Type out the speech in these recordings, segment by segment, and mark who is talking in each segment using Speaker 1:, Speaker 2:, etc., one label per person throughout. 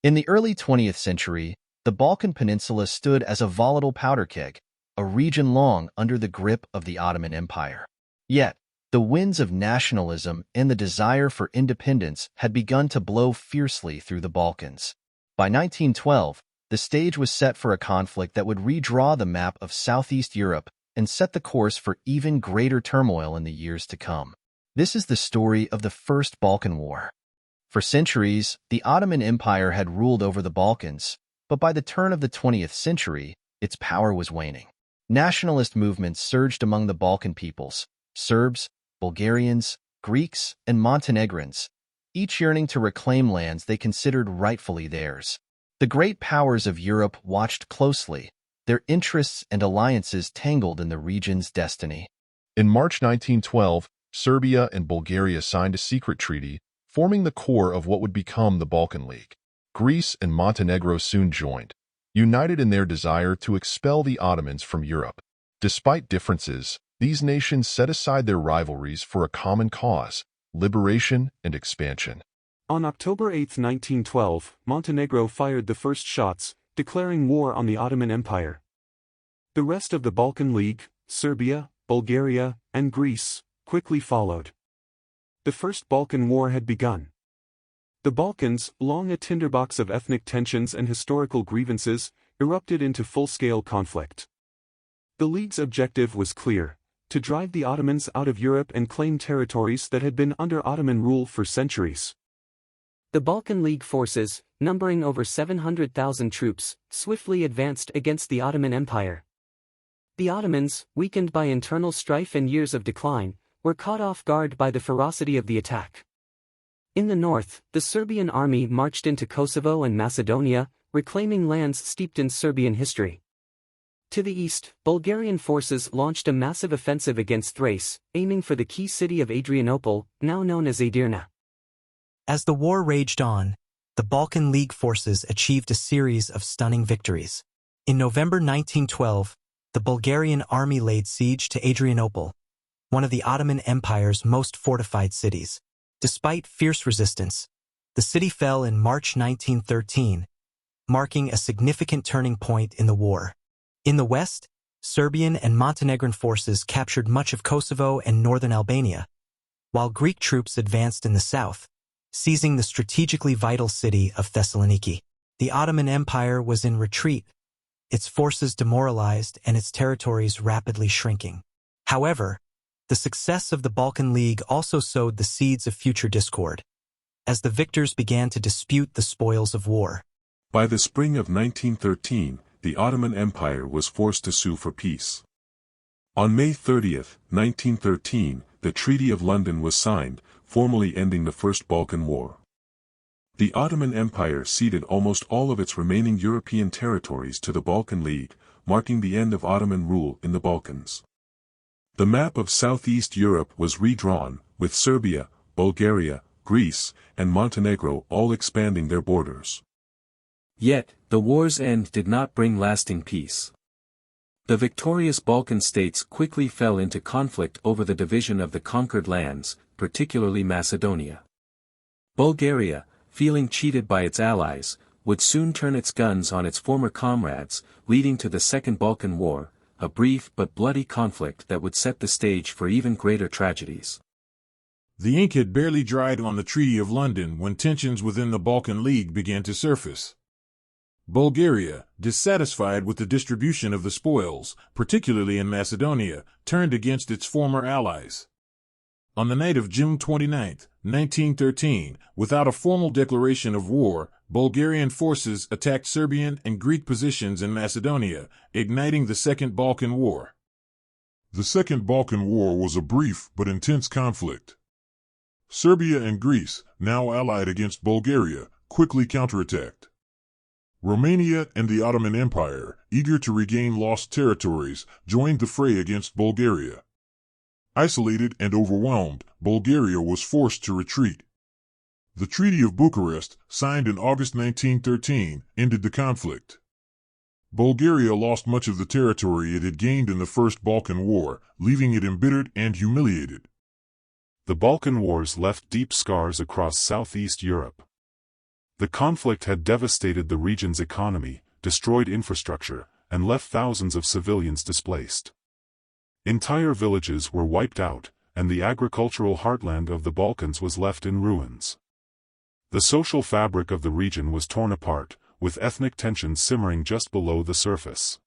Speaker 1: In the early 20th century, the Balkan Peninsula stood as a volatile powder keg, a region long under the grip of the Ottoman Empire. Yet, the winds of nationalism and the desire for independence had begun to blow fiercely through the Balkans. By 1912, the stage was set for a conflict that would redraw the map of Southeast Europe and set the course for even greater turmoil in the years to come. This is the story of the First Balkan War. For centuries, the Ottoman Empire had ruled over the Balkans, but by the turn of the 20th century, its power was waning. Nationalist movements surged among the Balkan peoples, Serbs, Bulgarians, Greeks, and Montenegrins, each yearning to reclaim lands they considered rightfully theirs. The great powers of Europe watched closely, their interests and alliances tangled in the region's destiny. In March 1912, Serbia and Bulgaria signed a secret treaty, forming the core of what would become the Balkan League. Greece and Montenegro soon joined, united in their desire to expel the Ottomans from Europe. Despite differences, these nations set aside their rivalries for a common cause: liberation and expansion.
Speaker 2: On October 8, 1912, Montenegro fired the first shots, declaring war on the Ottoman Empire. The rest of the Balkan League, Serbia, Bulgaria, and Greece, quickly followed. The First Balkan War had begun. The Balkans, long a tinderbox of ethnic tensions and historical grievances, erupted into full-scale conflict. The League's objective was clear: to drive the Ottomans out of Europe and claim territories that had been under Ottoman rule for centuries.
Speaker 3: The Balkan League forces, numbering over 700,000 troops, swiftly advanced against the Ottoman Empire. The Ottomans, weakened by internal strife and years of decline, were caught off guard by the ferocity of the attack. In the north, the Serbian army marched into Kosovo and Macedonia, reclaiming lands steeped in Serbian history. To the east, Bulgarian forces launched a massive offensive against Thrace, aiming for the key city of Adrianople, now known as Edirne.
Speaker 4: As the war raged on, the Balkan League forces achieved a series of stunning victories. In November 1912, the Bulgarian army laid siege to Adrianople, one of the Ottoman Empire's most fortified cities. Despite fierce resistance, the city fell in March 1913, marking a significant turning point in the war. In the west, Serbian and Montenegrin forces captured much of Kosovo and northern Albania, while Greek troops advanced in the south, seizing the strategically vital city of Thessaloniki. The Ottoman Empire was in retreat, its forces demoralized and its territories rapidly shrinking. However, the success of the Balkan League also sowed the seeds of future discord, as the victors began to dispute the spoils of war.
Speaker 5: By the spring of 1913, the Ottoman Empire was forced to sue for peace. On May 30, 1913, the Treaty of London was signed, formally ending the First Balkan War. The Ottoman Empire ceded almost all of its remaining European territories to the Balkan League, marking the end of Ottoman rule in the Balkans. The map of Southeast Europe was redrawn, with Serbia, Bulgaria, Greece, and Montenegro all expanding their borders.
Speaker 6: Yet, the war's end did not bring lasting peace. The victorious Balkan states quickly fell into conflict over the division of the conquered lands, particularly Macedonia. Bulgaria, feeling cheated by its allies, would soon turn its guns on its former comrades, leading to the Second Balkan War, a brief but bloody conflict that would set the stage for even greater tragedies.
Speaker 7: The ink had barely dried on the Treaty of London when tensions within the Balkan League began to surface. Bulgaria, dissatisfied with the distribution of the spoils, particularly in Macedonia, turned against its former allies. On the night of June 29, 1913, without a formal declaration of war, Bulgarian forces attacked Serbian and Greek positions in Macedonia, igniting the Second Balkan War.
Speaker 8: The Second Balkan War was a brief but intense conflict. Serbia and Greece, now allied against Bulgaria, quickly counterattacked. Romania and the Ottoman Empire, eager to regain lost territories, joined the fray against Bulgaria. Isolated and overwhelmed, Bulgaria was forced to retreat. The Treaty of Bucharest, signed in August 1913, ended the conflict. Bulgaria lost much of the territory it had gained in the First Balkan War, leaving it embittered and humiliated.
Speaker 5: The Balkan Wars left deep scars across Southeast Europe. The conflict had devastated the region's economy, destroyed infrastructure, and left thousands of civilians displaced. Entire villages were wiped out, and the agricultural heartland of the Balkans was left in ruins. The social fabric of the region was torn apart, with ethnic tensions simmering just below the surface.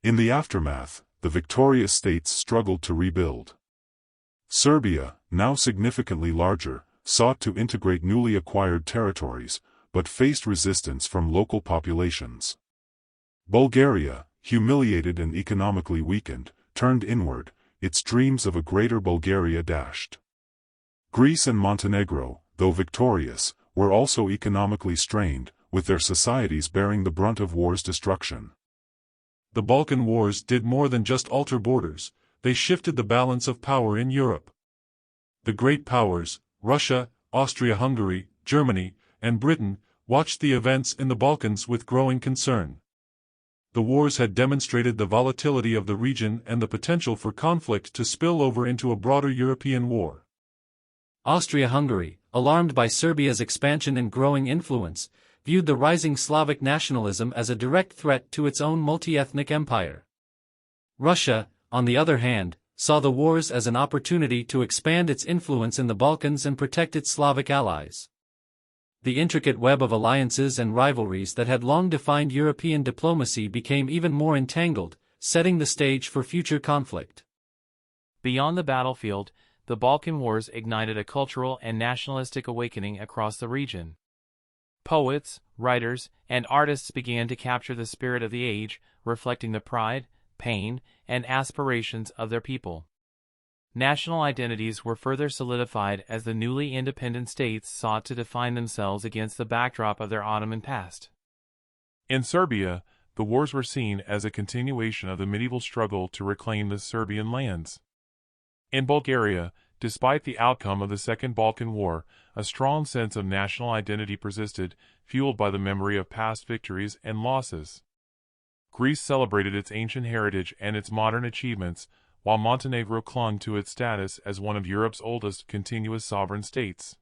Speaker 5: In the aftermath, the victorious states struggled to rebuild. Serbia, now significantly larger, sought to integrate newly acquired territories, but faced resistance from local populations. Bulgaria, humiliated and economically weakened, turned inward, its dreams of a greater Bulgaria dashed. Greece and Montenegro, though victorious, were also economically strained, with their societies bearing the brunt of war's destruction.
Speaker 9: The Balkan Wars did more than just alter borders, they shifted the balance of power in Europe. The great powers, Russia, Austria-Hungary, Germany, and Britain, watched the events in the Balkans with growing concern. The wars had demonstrated the volatility of the region and the potential for conflict to spill over into a broader European war.
Speaker 3: Austria-Hungary, alarmed by Serbia's expansion and growing influence, viewed the rising Slavic nationalism as a direct threat to its own multi-ethnic empire. Russia, on the other hand, saw the wars as an opportunity to expand its influence in the Balkans and protect its Slavic allies. The intricate web of alliances and rivalries that had long defined European diplomacy became even more entangled, setting the stage for future conflict.
Speaker 10: Beyond the battlefield, the Balkan Wars ignited a cultural and nationalistic awakening across the region. Poets, writers, and artists began to capture the spirit of the age, reflecting the pride, pain, and aspirations of their people. National identities were further solidified as the newly independent states sought to define themselves against the backdrop of their Ottoman past.
Speaker 11: In Serbia, the wars were seen as a continuation of the medieval struggle to reclaim the Serbian lands. In Bulgaria, despite the outcome of the Second Balkan War, a strong sense of national identity persisted, fueled by the memory of past victories and losses. Greece celebrated its ancient heritage and its modern achievements, while Montenegro clung to its status as one of Europe's oldest continuous sovereign states.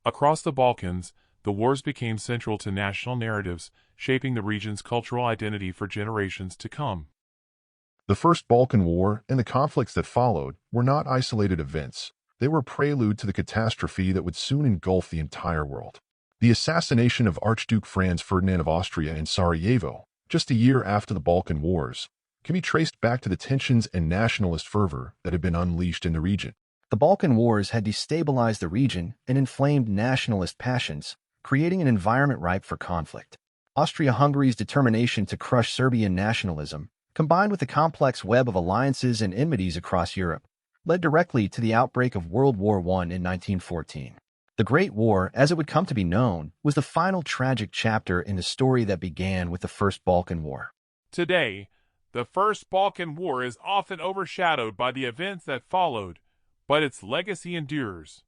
Speaker 11: Across the Balkans, the wars became central to national narratives, shaping the region's cultural identity for generations to come.
Speaker 12: The First Balkan War and the conflicts that followed were not isolated events. They were a prelude to the catastrophe that would soon engulf the entire world. The assassination of Archduke Franz Ferdinand of Austria in Sarajevo, just a year after the Balkan Wars, can be traced back to the tensions and nationalist fervor that had been unleashed in the region.
Speaker 1: The Balkan Wars had destabilized the region and inflamed nationalist passions, creating an environment ripe for conflict. Austria-Hungary's determination to crush Serbian nationalism, combined with the complex web of alliances and enmities across Europe, led directly to the outbreak of World War I in 1914. The Great War, as it would come to be known, was the final tragic chapter in the story that began with the First Balkan War.
Speaker 11: Today, the First Balkan War is often overshadowed by the events that followed, but its legacy endures.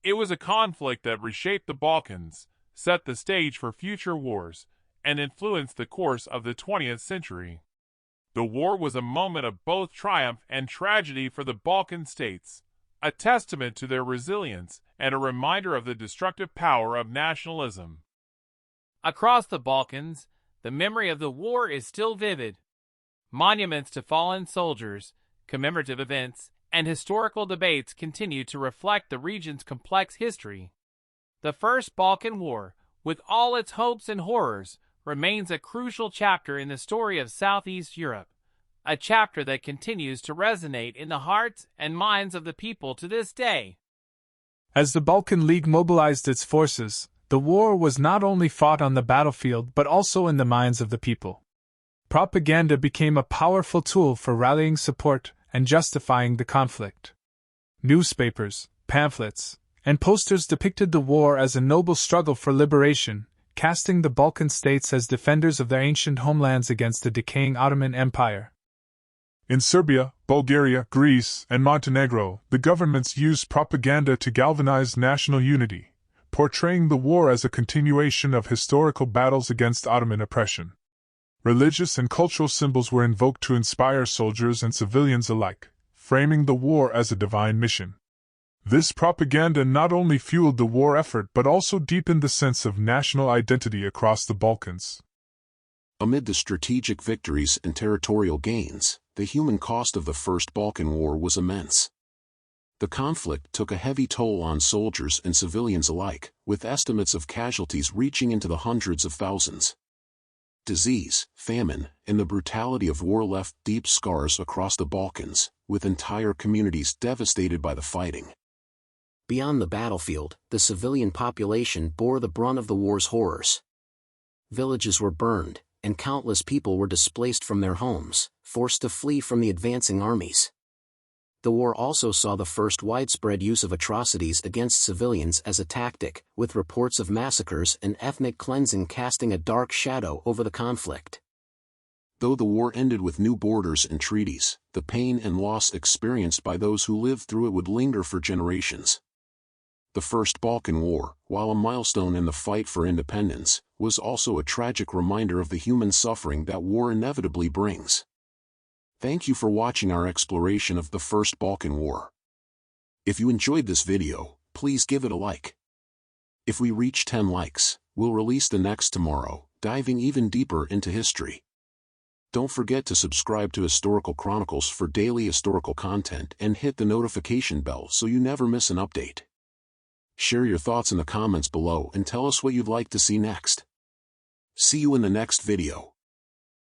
Speaker 11: It was a conflict that reshaped the Balkans, set the stage for future wars, and influenced the course of the 20th century. The war was a moment of both triumph and tragedy for the Balkan states, a testament to their resilience and a reminder of the destructive power of nationalism.
Speaker 10: Across the Balkans, the memory of the war is still vivid. Monuments to fallen soldiers, commemorative events, and historical debates continue to reflect the region's complex history. The First Balkan War, with all its hopes and horrors, remains a crucial chapter in the story of Southeast Europe, a chapter that continues to resonate in the hearts and minds of the people to this day.
Speaker 13: As the Balkan League mobilized its forces, the war was not only fought on the battlefield but also in the minds of the people. Propaganda became a powerful tool for rallying support and justifying the conflict. Newspapers, pamphlets, and posters depicted the war as a noble struggle for liberation, casting the Balkan states as defenders of their ancient homelands against the decaying Ottoman Empire.
Speaker 14: In Serbia, Bulgaria, Greece, and Montenegro, the governments used propaganda to galvanize national unity, portraying the war as a continuation of historical battles against Ottoman oppression. Religious and cultural symbols were invoked to inspire soldiers and civilians alike, framing the war as a divine mission. This propaganda not only fueled the war effort but also deepened the sense of national identity across the Balkans.
Speaker 15: Amid the strategic victories and territorial gains, the human cost of the First Balkan War was immense. The conflict took a heavy toll on soldiers and civilians alike, with estimates of casualties reaching into the hundreds of thousands. Disease, famine, and the brutality of war left deep scars across the Balkans, with entire communities devastated by the fighting.
Speaker 16: Beyond the battlefield, the civilian population bore the brunt of the war's horrors. Villages were burned, and countless people were displaced from their homes, forced to flee from the advancing armies. The war also saw the first widespread use of atrocities against civilians as a tactic, with reports of massacres and ethnic cleansing casting a dark shadow over the conflict.
Speaker 15: Though the war ended with new borders and treaties, the pain and loss experienced by those who lived through it would linger for generations. The First Balkan War, while a milestone in the fight for independence, was also a tragic reminder of the human suffering that war inevitably brings. Thank you for watching our exploration of the First Balkan War. If you enjoyed this video, please give it a like. If we reach 10 likes, we'll release the next tomorrow, diving even deeper into history. Don't forget to subscribe to Historical Chronicles for daily historical content and hit the notification bell so you never miss an update. Share your thoughts in the comments below and tell us what you'd like to see next. See you in the next video.